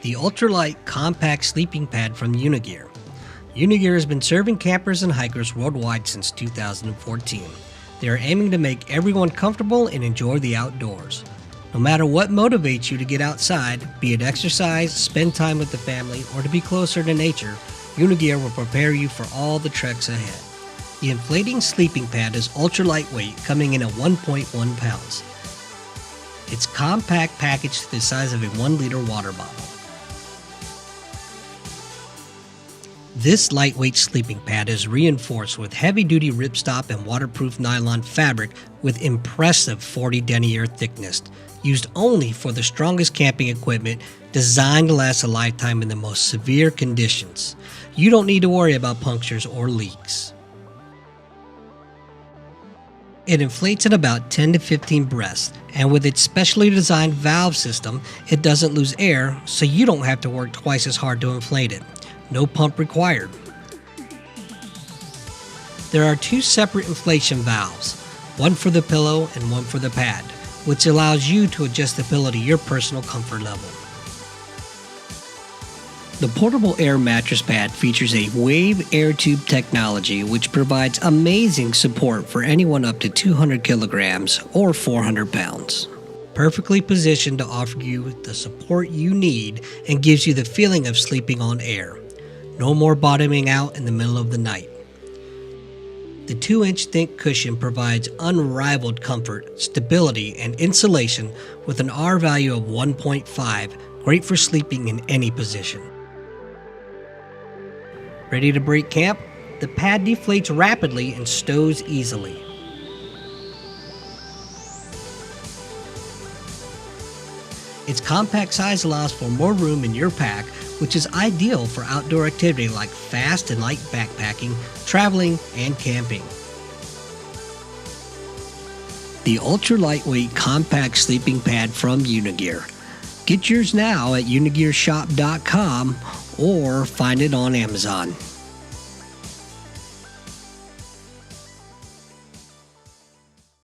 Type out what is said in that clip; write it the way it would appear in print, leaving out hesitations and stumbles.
the ultralight compact sleeping pad from Unigear. Unigear has been serving campers and hikers worldwide since 2014. They are aiming to make everyone comfortable and enjoy the outdoors. No matter what motivates you to get outside, be it exercise, spend time with the family, or to be closer to nature, Unigear will prepare you for all the treks ahead. The inflating sleeping pad is ultra lightweight, coming in at 1.1 pounds. It's compact, packaged to the size of a 1-liter water bottle. This lightweight sleeping pad is reinforced with heavy-duty ripstop and waterproof nylon fabric with impressive 40 denier thickness, used only for the strongest camping equipment, designed to last a lifetime in the most severe conditions. You don't need to worry about punctures or leaks. It inflates at about 10 to 15 breaths, and with its specially designed valve system, it doesn't lose air, so you don't have to work twice as hard to inflate it. No pump required. There are 2 separate inflation valves, one for the pillow and one for the pad, which allows you to adjust the pillow to your personal comfort level. The portable air mattress pad features a wave air tube technology which provides amazing support for anyone up to 200 kilograms or 400 pounds. Perfectly positioned to offer you the support you need and gives you the feeling of sleeping on air. No more bottoming out in the middle of the night. The 2-inch thick cushion provides unrivaled comfort, stability, and insulation with an R value of 1.5, great for sleeping in any position. Ready to break camp? The pad deflates rapidly and stows easily. Its compact size allows for more room in your pack, which is ideal for outdoor activity like fast and light backpacking, traveling, and camping. The ultra lightweight compact sleeping pad from Unigear. Get yours now at unigearshop.com or find it on Amazon.